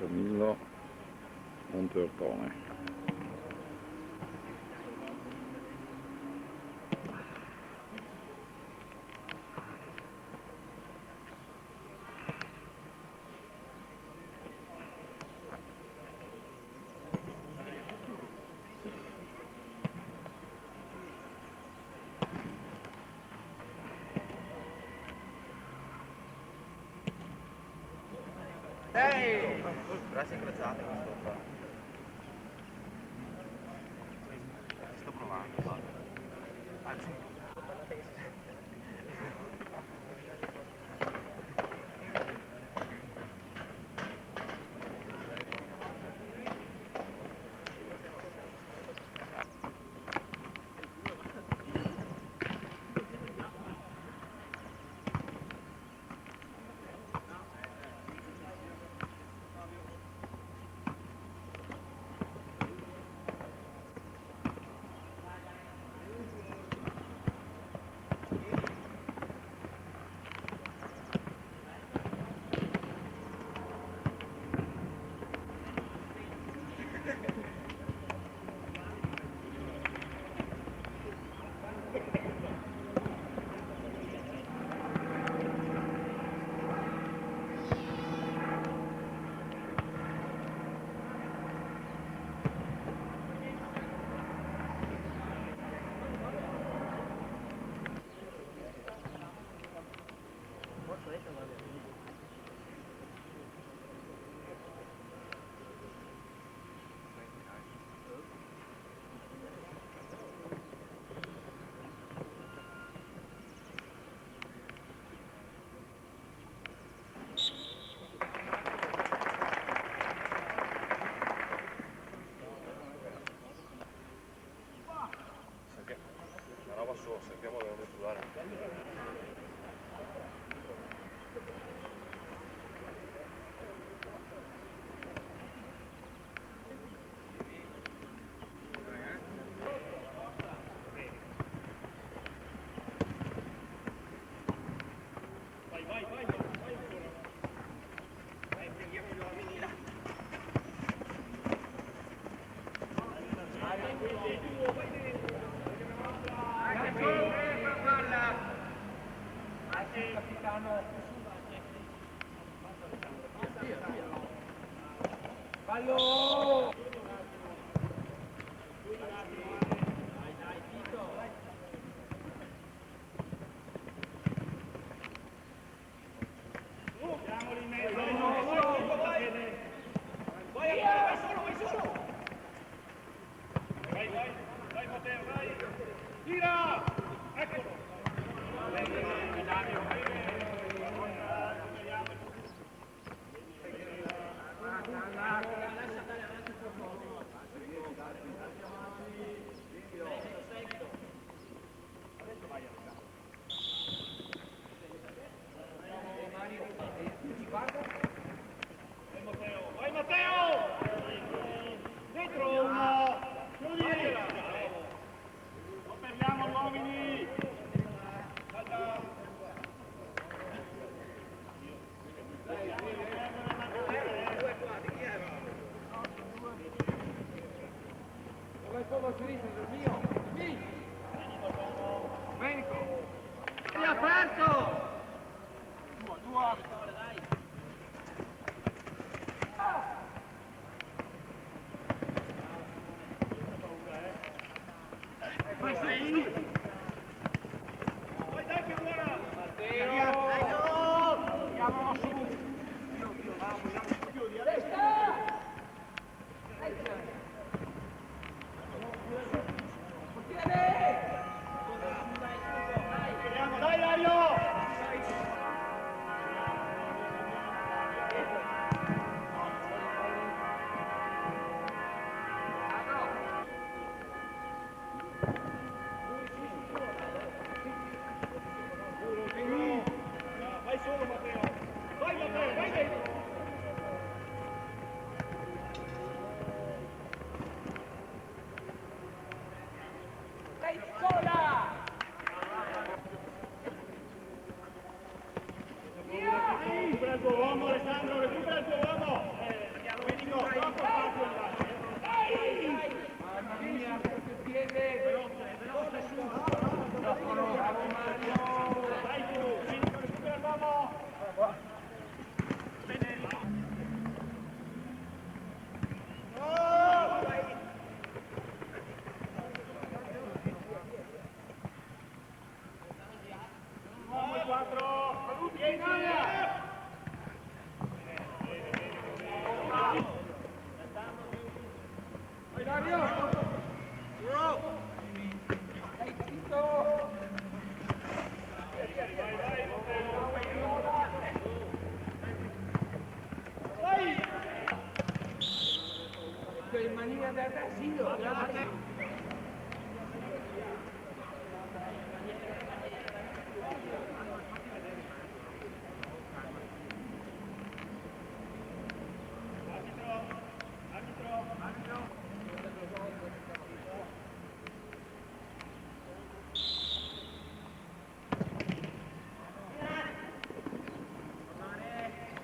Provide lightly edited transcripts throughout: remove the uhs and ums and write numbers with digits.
Camillo Monteottone. Grazie incrociate questo qua. Sto provando. Sentiamo dove sudare. Fallo! Siamoli in mezzo! Vai solo! Vai Matteo, vai! Tira! Eccolo!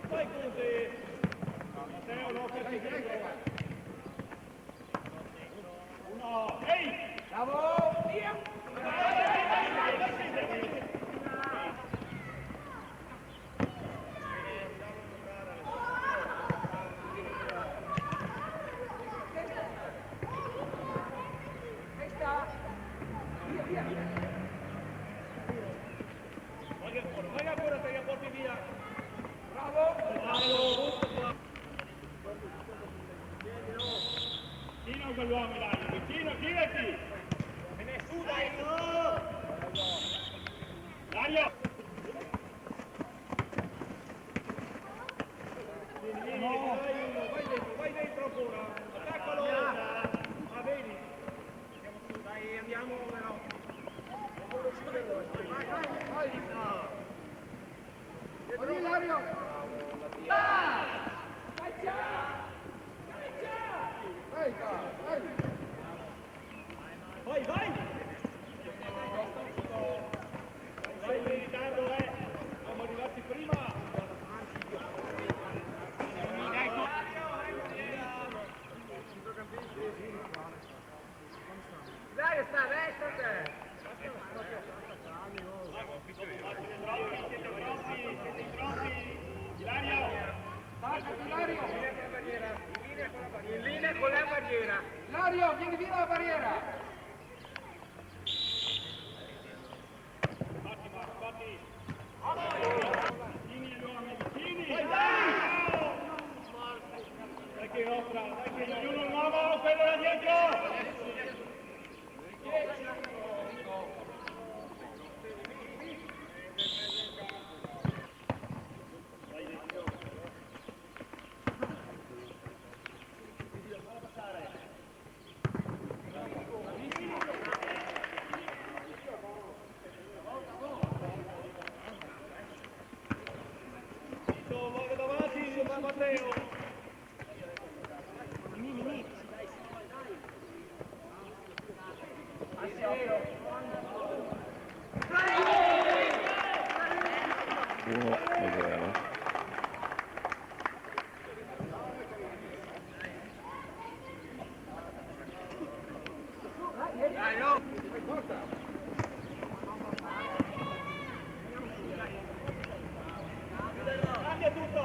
Vai così! Matteo, no, uno, ehi! Bravo! Via! Vai ancora, te la porti via! Bravo! Vicino a quell'uomo, dai, vicino, girati! Me ne su, dai, su! Dario! No, vai dentro ancora! Attaccalo! Va bene! Andiamo su, dai, andiamo, però! Vai! Vai, Dario! Vai già! Vai, vai! Vai, vai! Vai in ritardo, siamo arrivati prima! Dario sta a destra te! Siete pronti? Ilario! Staccati, Dario! In linea con la barriera. Dario, vieni via dalla barriera! Fatti! Vicini agli uomini, vicini! Vai, dai! Dai che offra, dai che ognuno un uomo, quello là dietro! Vado davanti, Matteo! Cambia tutto!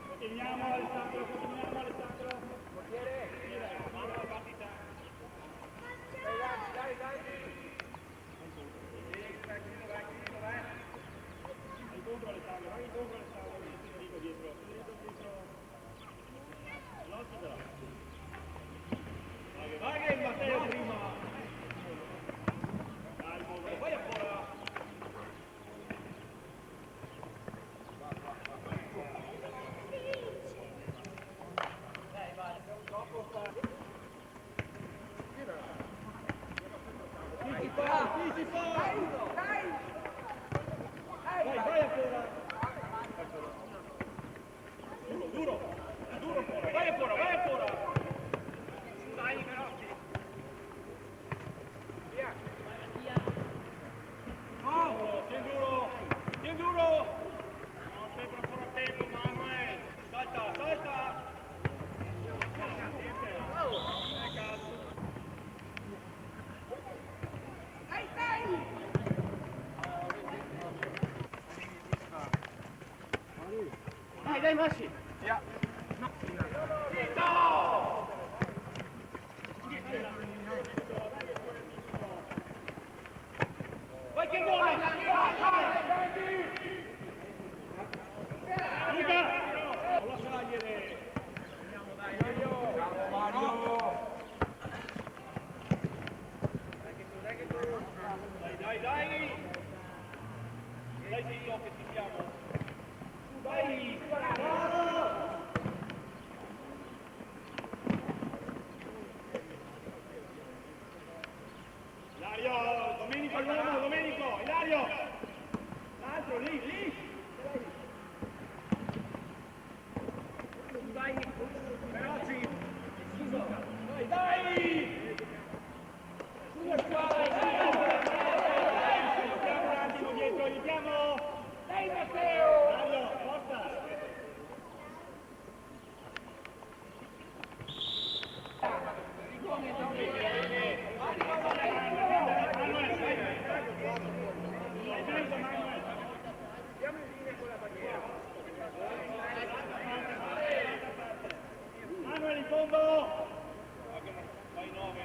Continuiamo Alessandro. Portiere. Mano alla partita. Dai. Vai incontro Alessandro, Federico dietro. L'altro ce l'ha. Vai che il Matteo prima. Calmo, vai ancora. Vai ancora. Duro ancora. Vai ancora. Dai, Perotti. Via. No, tieni duro. Non sempre ancora tempo, Manuel. Salta. Dai, Massi! Via. No! Vai che vuole! Luca! Non la scegliere! Andiamo, dai, Mario! Bravo Mario! Dai che tu! Dai! Dai zitto che ci siamo! Dai! Ilario! Domenico all'uomo! Domenico! Ilario! L'altro lì! Dai! Perotti! Dai! Sulla squadra! Aiutiamo un attimo dietro! Aiutiamo! Dai Matteo! Ilario! Forza! Manuel in fondo! Vai 9.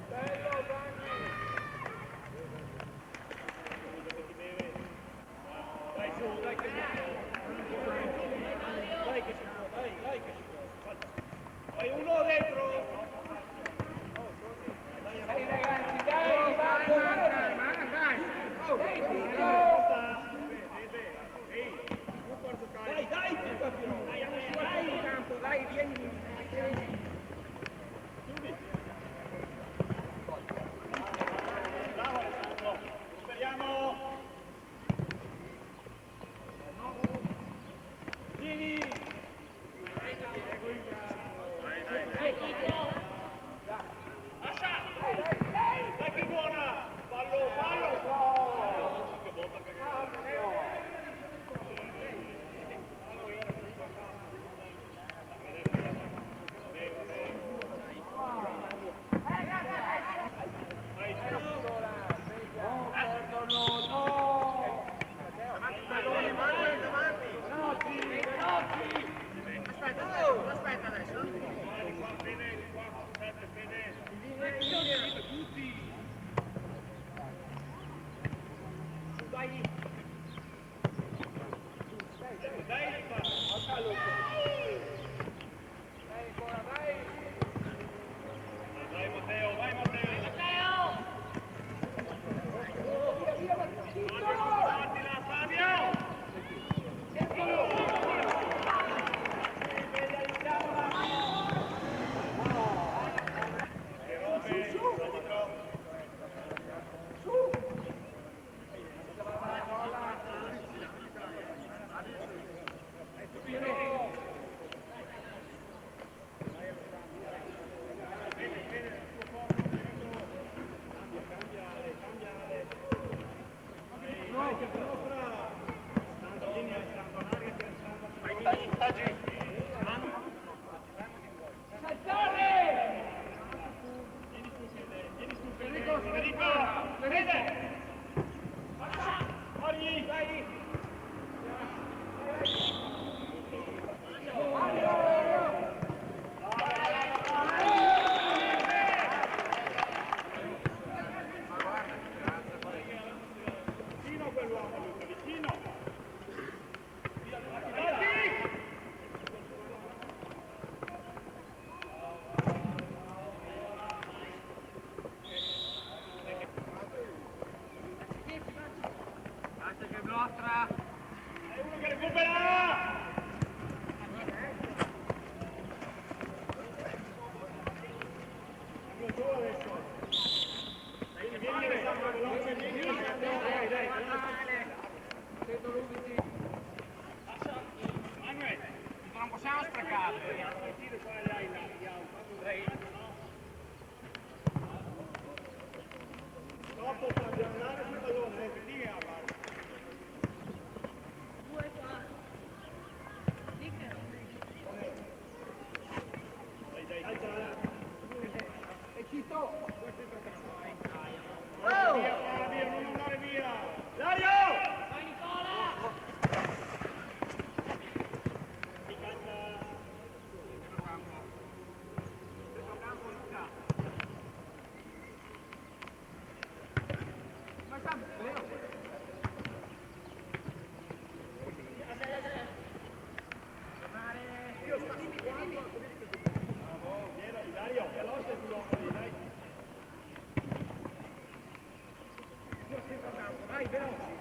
Bello Gianni! Dai su, dai che si può. Vai uno dentro! Dai ragazzi, dai! Dai, Dai, vieni! bravo Alessandro! Speriamo! Vieni! Dai che buona! Fallo! Che botta che Aspetta adesso! Vai Matteo! Guardila Fabio! Non possiamo sprecare. Dopo fate andare sul pallone, lì a parte. Via, non andare via! Dario! Vai Nicola! Dario, veloce sull'uomo lì, dai! Vai, veloce!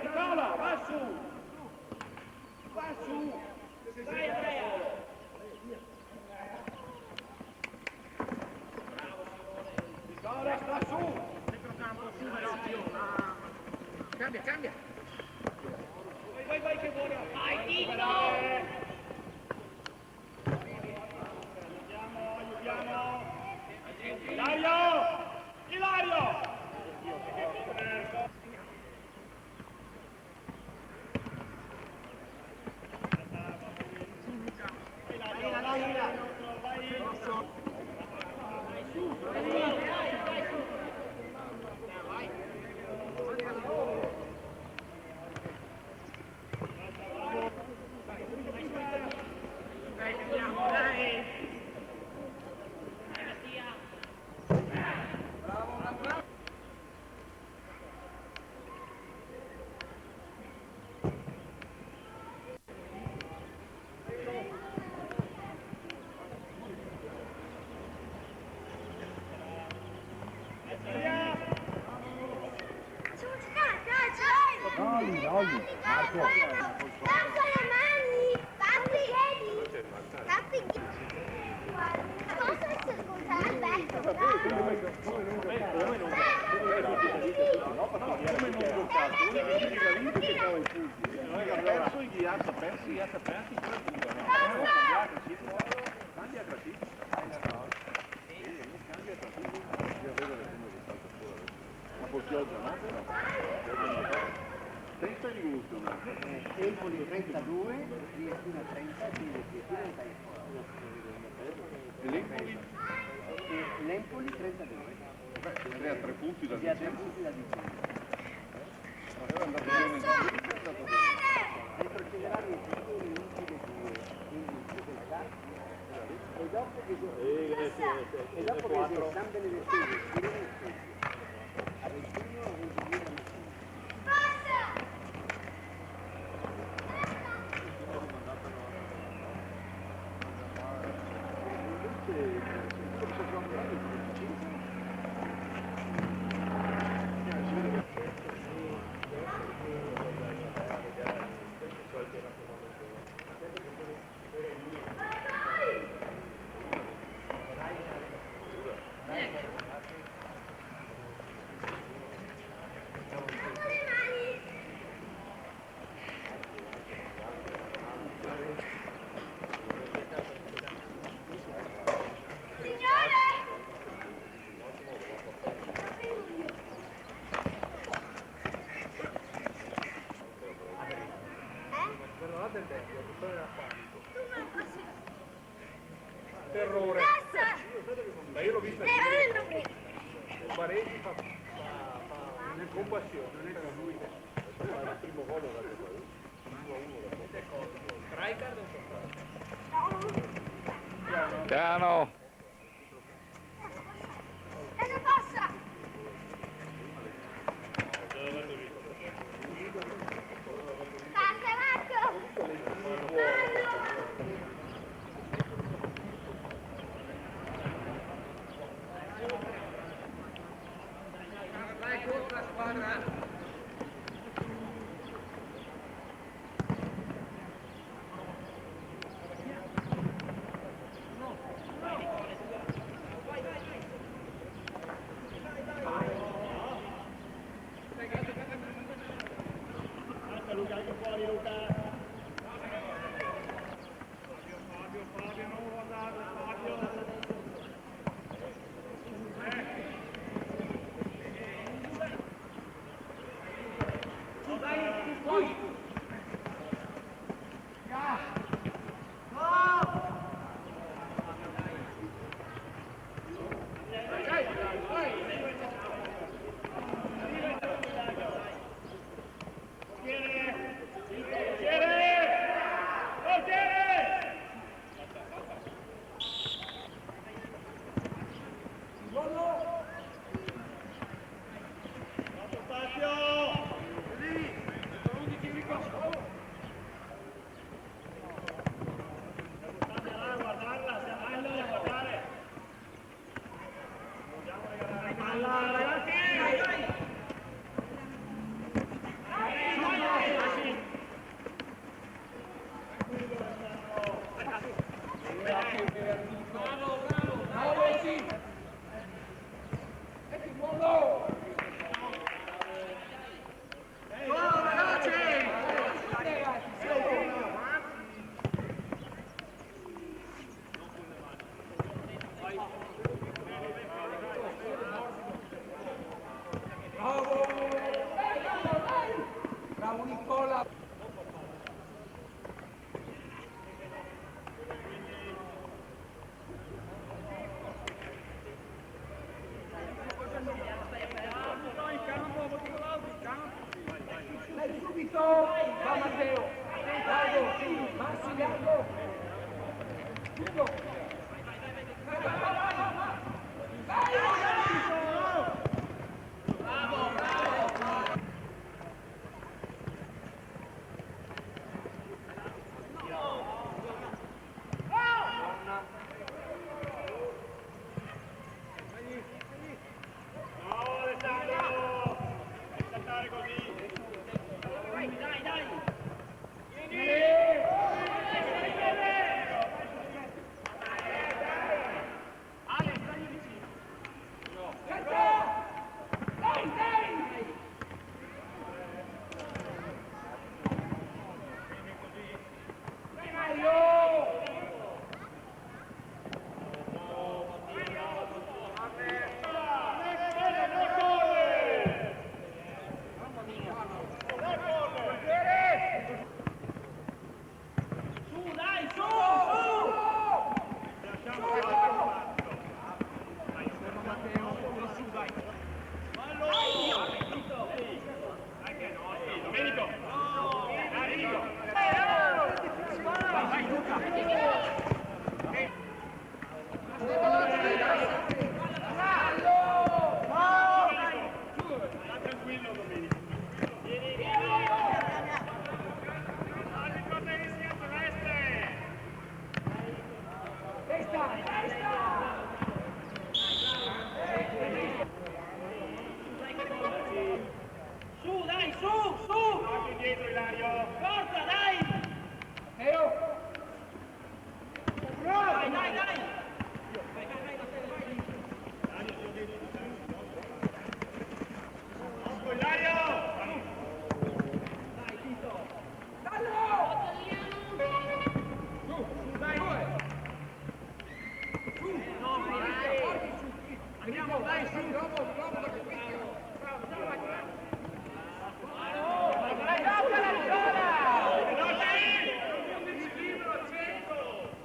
Nicola, va su! Va su! Dai Andrea! Nicola, sta su! Centrocampo, su, veloce! Cambia, cambia! Vai che vuole! Vai, Tito! Aiutiamo! Ilario! Ilario! Marco. Alza le mani, tappi i piedi, tappi i piedi. Posso essere con te, Alberto? Empoli 32, Triestina 30, quindi Triestina è l'Empoli 32. Andrea ha 3 punti da Sì, ha 3 punti da dicembre. È andato bene, è andato bene. Retrocederanno i titoli ultimi quindi del Carpi. E dopo che San Benedetto a 21 o 22 da terrore. Ma io l'ho vista Baresi fa compassione, non è lui che fa il primo gol da poi. 1-1 Rijkaard o Piano. E non passa! Passa Marco! Vai contro la squadra. Luca, anche fuori Luca. Fabio, non guardarlo, Fabio. Bravo Nicola! Dai subito! Va Matteo! Largo! Massi, largo! Tutto!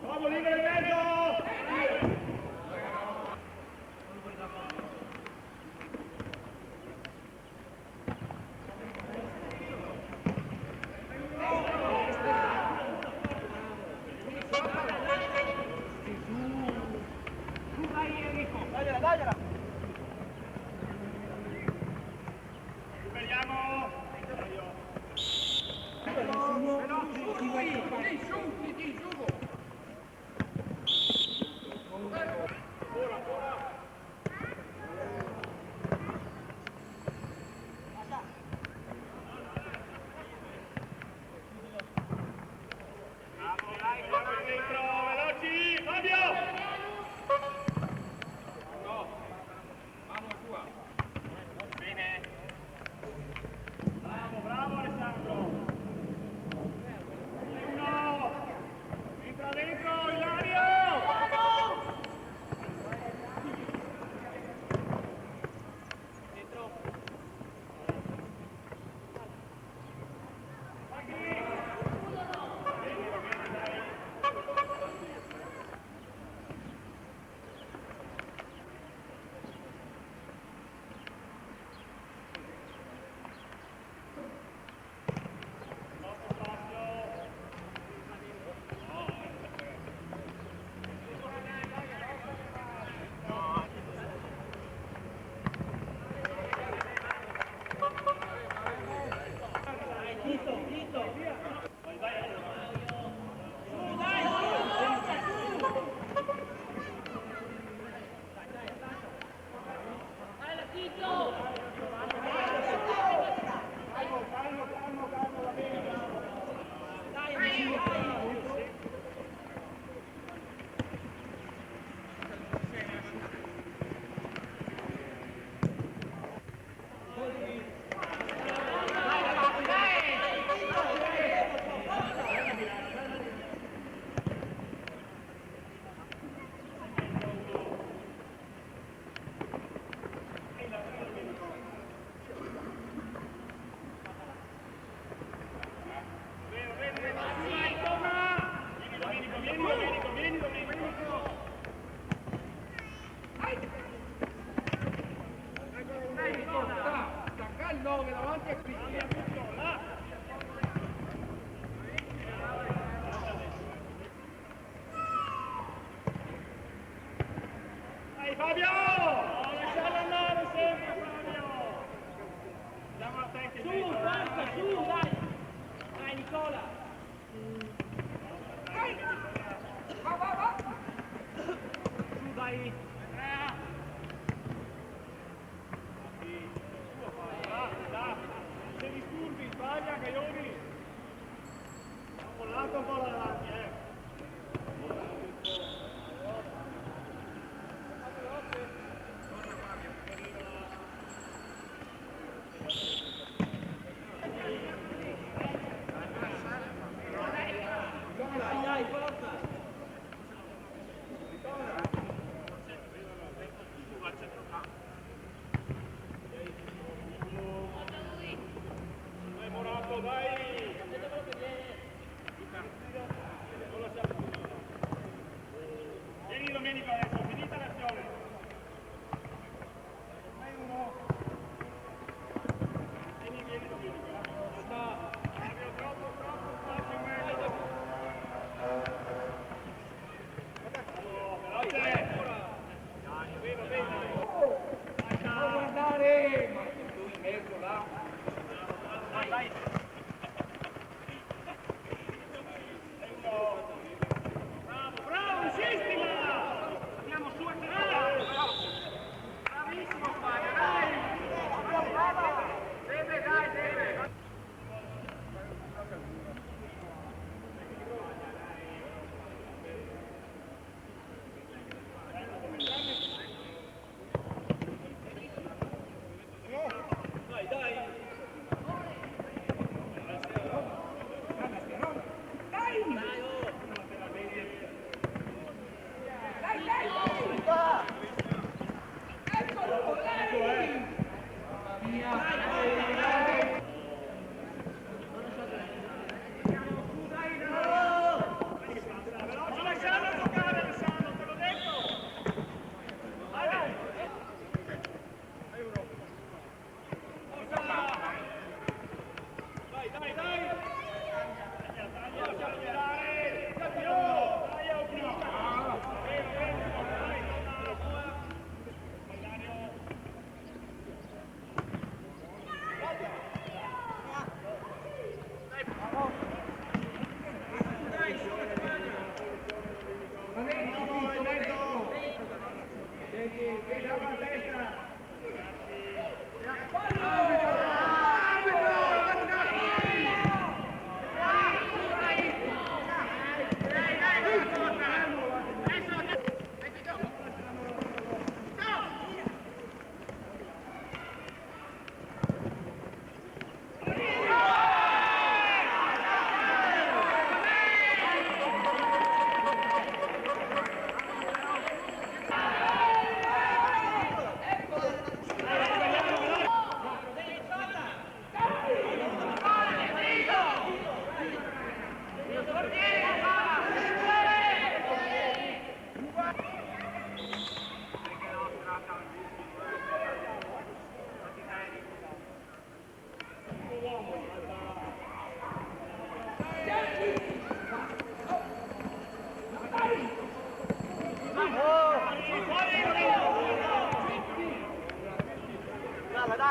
Vamos, libero in mezzo! Dagliela, dagliela! Superiamo!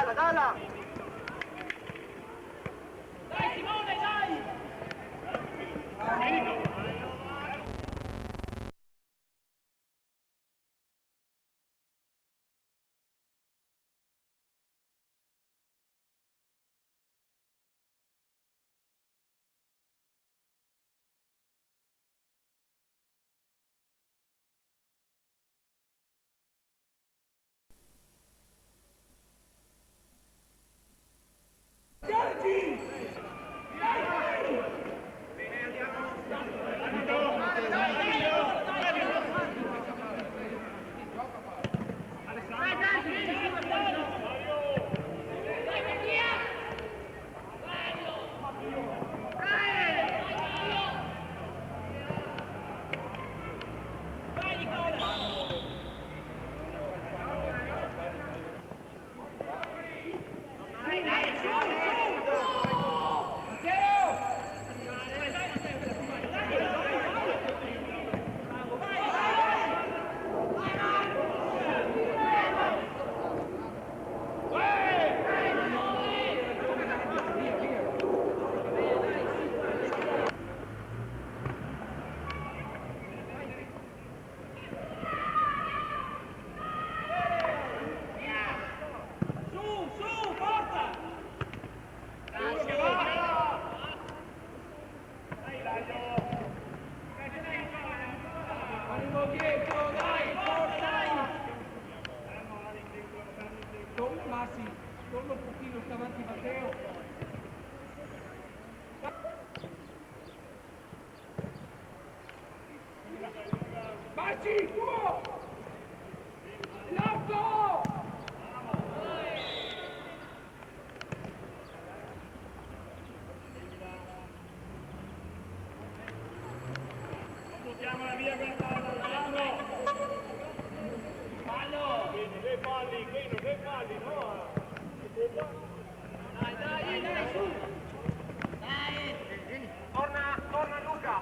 dalla, dalla! Dai Simone, dai! Torna un pochino più avanti Matteo. Baci, tuo! Largo! Buttiamola via questa palla! Fallo! Dei falli, no? Dai, su! Dai! Torna Luca!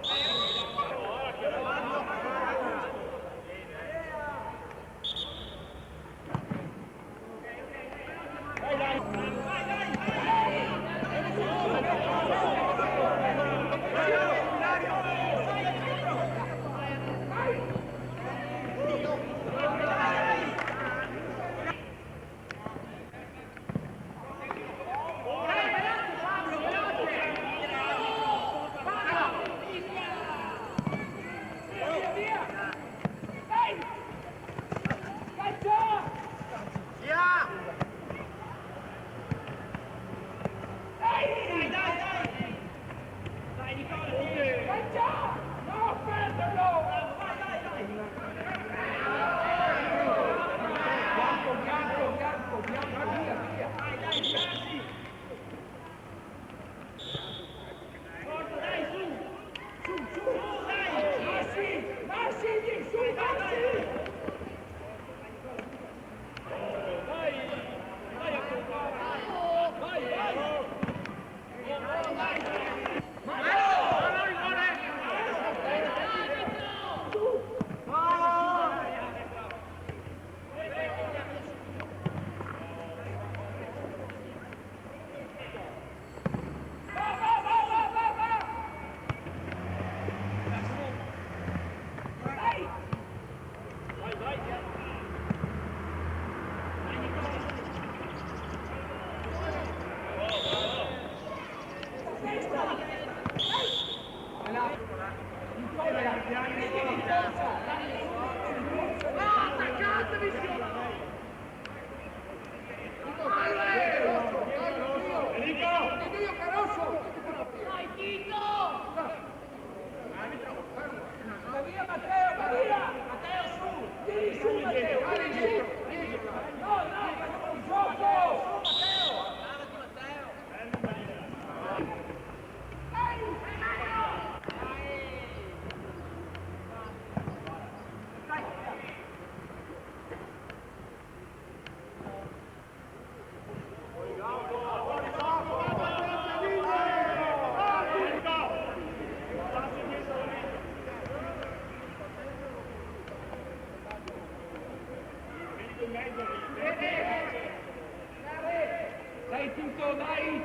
Dai Tito, dai!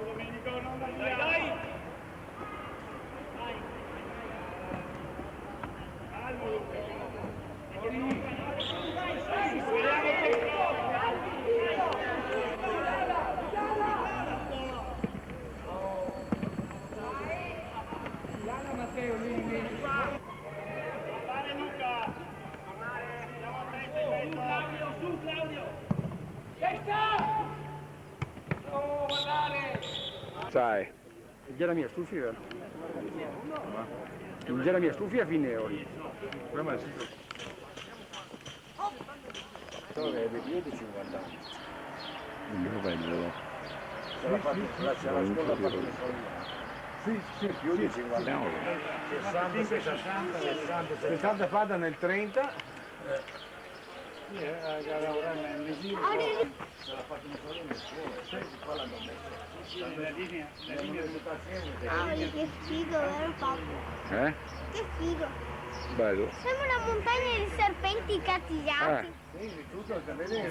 Domenico, non da via. Dai! Calmo, Matteo, lì. Tornare Luca! Tornare! Andiamo a te, Su Claudio! Testa! Oh, guardare! Sai. Già la mia stufia? Già la mia stufia fine euro. Come è stato? Io di 50 anni. Non vendono. C'è la scuola fatta sì, più di 50 anni. 60, 60, 60 fatta nel 30. Cavoli, che figo, vero papà? Che figo. Bello. Sembra una montagna di serpenti cattigliati. Sì, tutto, vedete?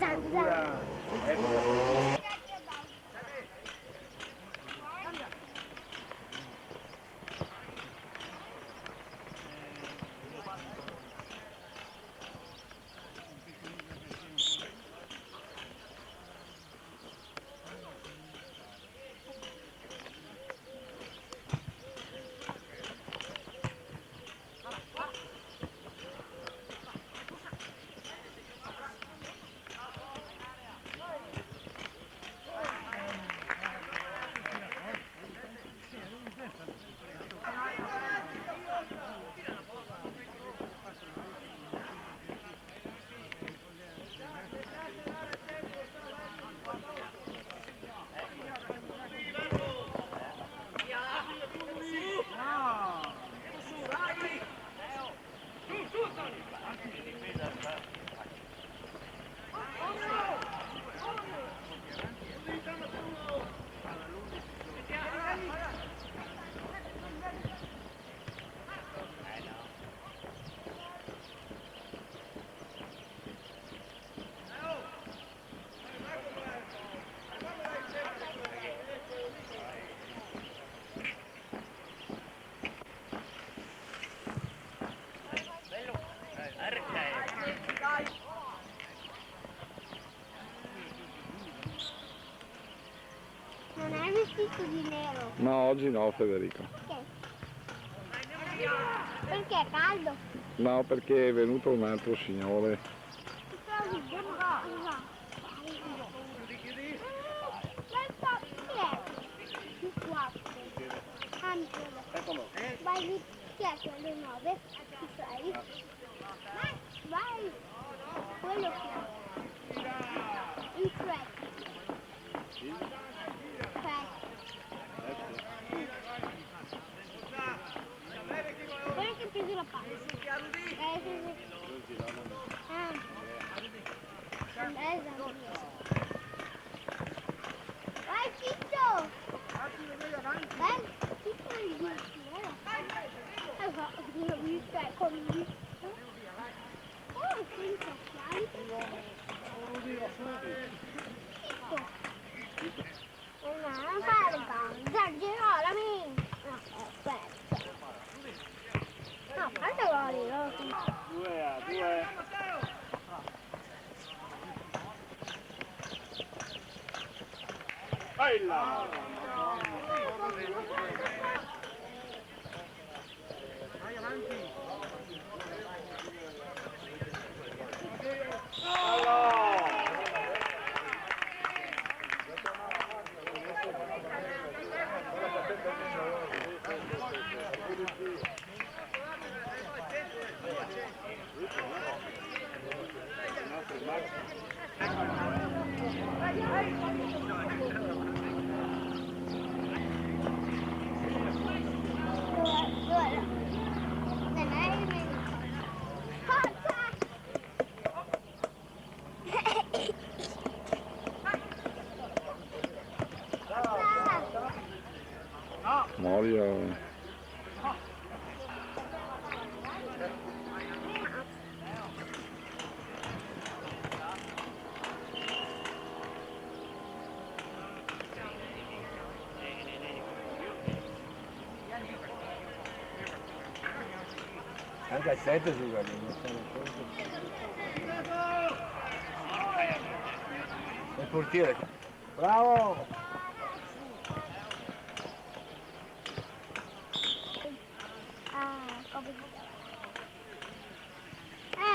Non hai vestito di nero? Ma oggi no, Federico. Perché? Perché è caldo? No, perché è venuto un altro signore. Vai lì, chi è alle 9? Ci sei? Vai! Quello che è. Il crack. Quello che preso la palla. Sì. Vai Ciccio! Vai, Ciccio il disco, oh, senza non fare esagerare no, aspetta no, quanto vuoi? 2-2. Vai là! Vai avanti! Moria. Anche al 7 gioca lì. Il portiere. Bravo!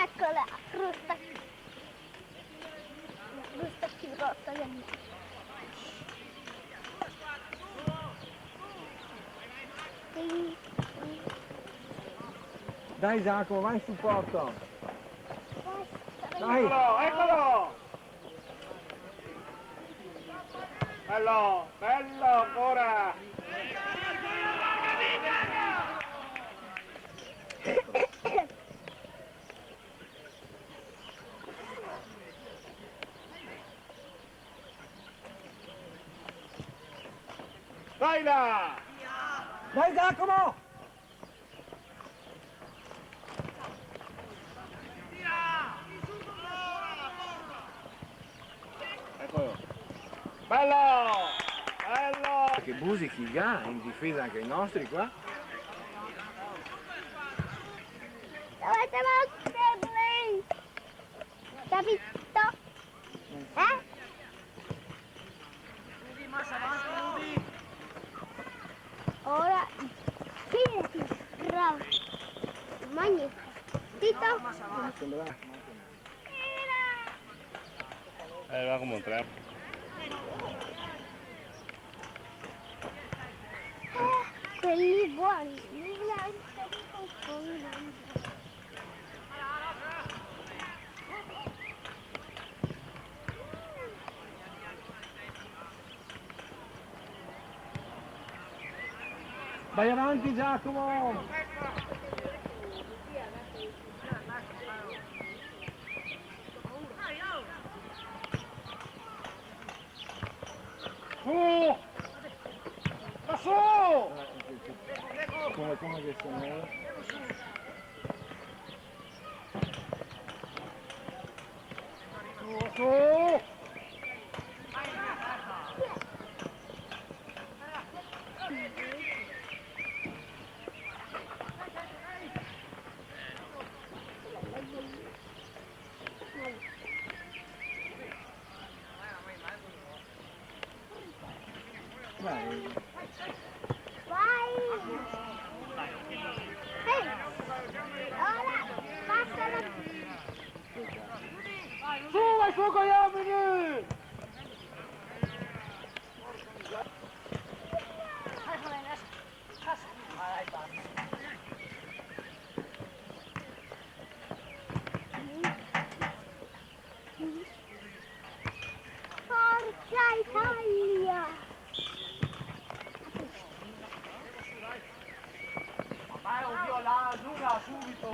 Eccola, frusta. La frusta più rossa del mondo. Dai Giacomo, vai in supporto! Dai! Eccolo, eccolo! Bello, bello ancora! Dai là! Dai Giacomo! Eccolo! Bello! Bello! Che musichi già in difesa anche i nostri qua. Dovete metterli! Capito? Eh? Ora, finiti, bravo, magnifico, Tito, Va come un tre. quelli buoni, li lanciano con Vai avanti Giacomo! Su! Ma su! Come che sono? Su! vai! Ora, passala! Su, vai su con gli uomini! Forza Italia! Vai, oddio, là, Giulia, subito!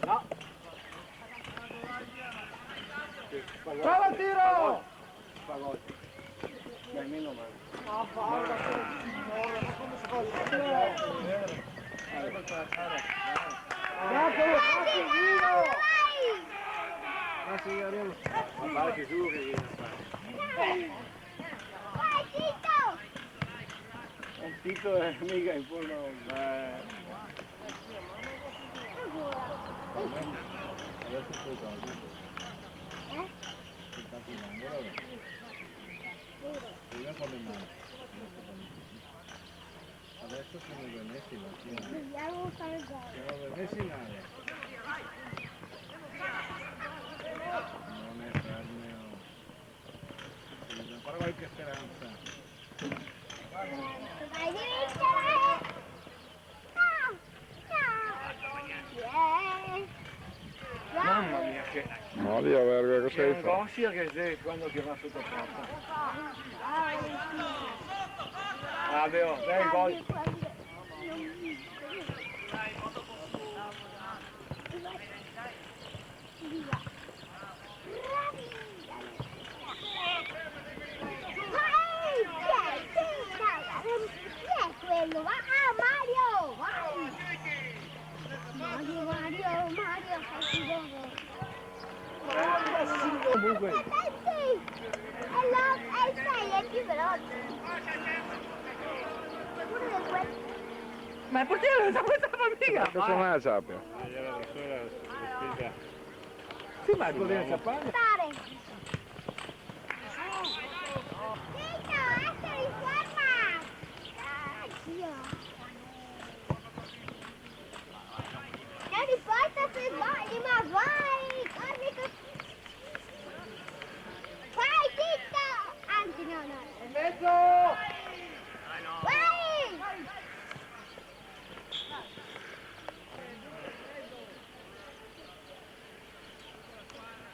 No! Bravo il tiro! Fagotti. Dai, meno male. Ma pare che giù che viene a fare. Vai Tito! Un Tito è mica in fondo. Adesso poi così. Prima con le mani. Adesso siamo due messi in azione. Dobbiamo fare gol. Siamo due messi in aria. Non è fermo. Devi ancora qualche speranza. Vai di vincere! Ciao! Ciao! Yeah! Mamma mia che... Maria verga, cosa C'è hai un fatto? Gossia che se quando che va sotto porta. Ah, vero, dai gol. Quello va! Ah, Mario! Vai! Mario, fai dove? Comunque, Dai, Ma il portiere non sapeva mica! Cosa non la sappia? Era da sola la spesa. Sì, ma il portiere sapeva. Stare. Tito, essere in forma. Dio. Non importa se sbagli, ma vai! Corri così. Vai, Tito! Anzi, no, no. In mezzo! Vai!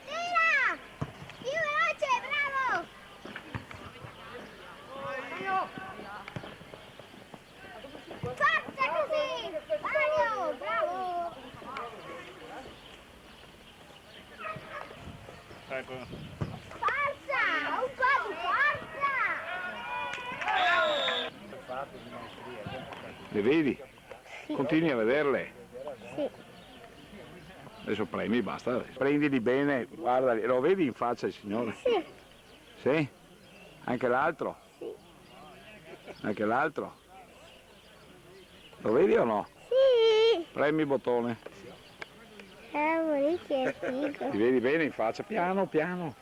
Tira! Più veloce, bravo! Forza così! Mario, bravo! Ecco. Forza! Un po' di forza! Le vedi? Continui a vederle. Sì. Adesso premi, basta. Prendili bene, guardali. Lo vedi in faccia il signore? Sì. Sì? Anche l'altro? Sì. Anche l'altro? Lo vedi o no? Sì. Premi il bottone. Cavoli, che figo. Ti vedi bene in faccia? Piano, piano.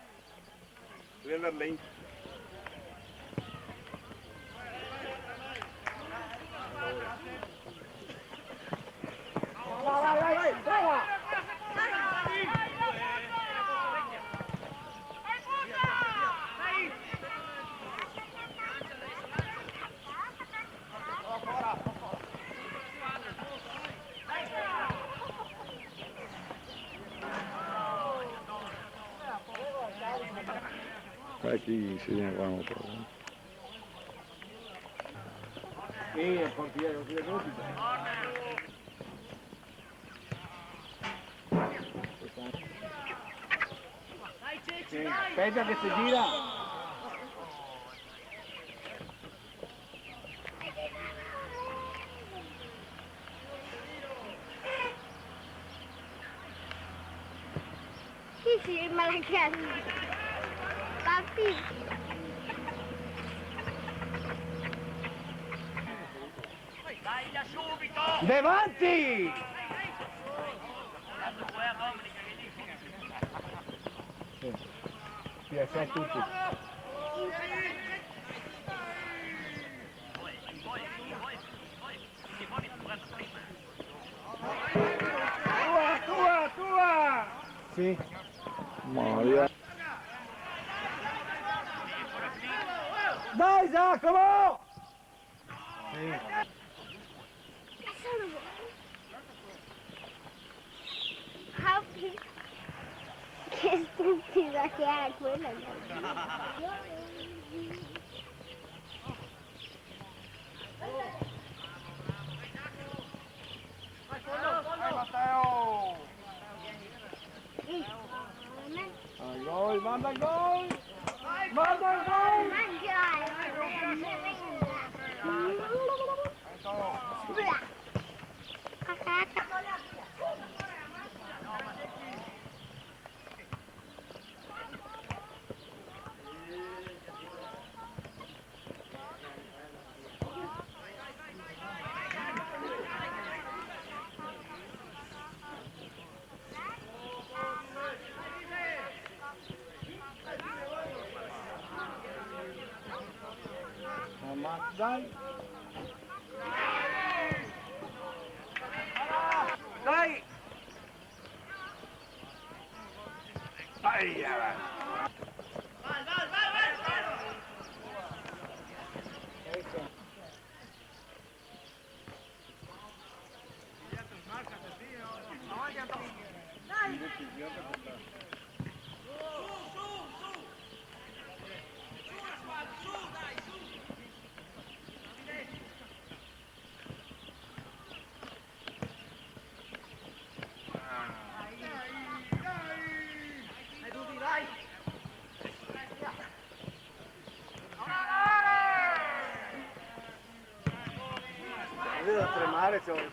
Vai, brava! Guarda chi insegna qua un po'. Sì, il portiere, lo tira subito. Sì, aspetta che si gira. Sì, ma la casa. Papi. Davanti! Sì, a tutti. Tua! Sì. Maria. Dai Giacomo! Sì. Papi. Che stupida che era quella. Al gol, manda il gol! Manda il gol! Dai! Dai! Aia! Vedo a tremare, c'ho il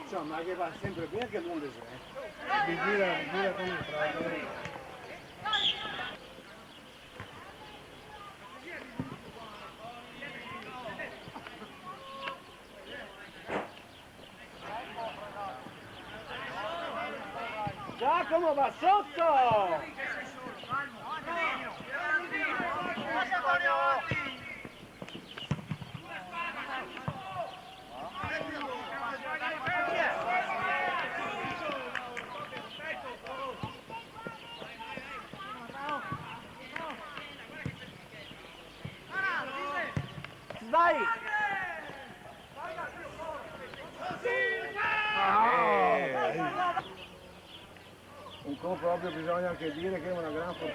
Insomma, che va sempre bene che l'uno Gira con il fratello. Giacomo va sotto! Dai! un po' proprio bisogna anche dire che è una gran fortuna.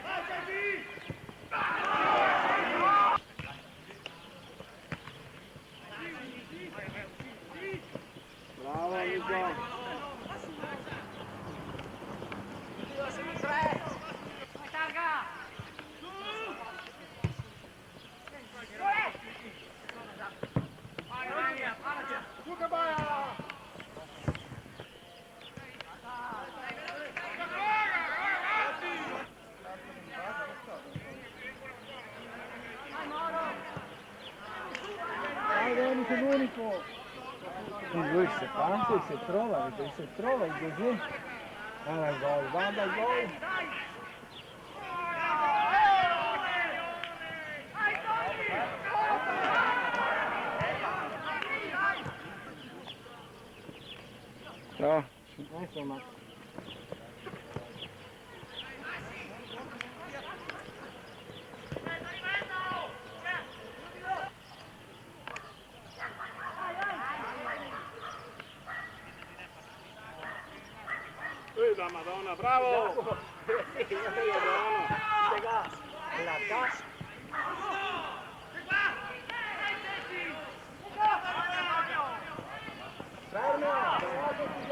Bravo Nico! L'unico. Lui se parte, se trova il così. Va al gol, va al gol. No. Insomma. La Madonna, bravo! La casa. Fermo!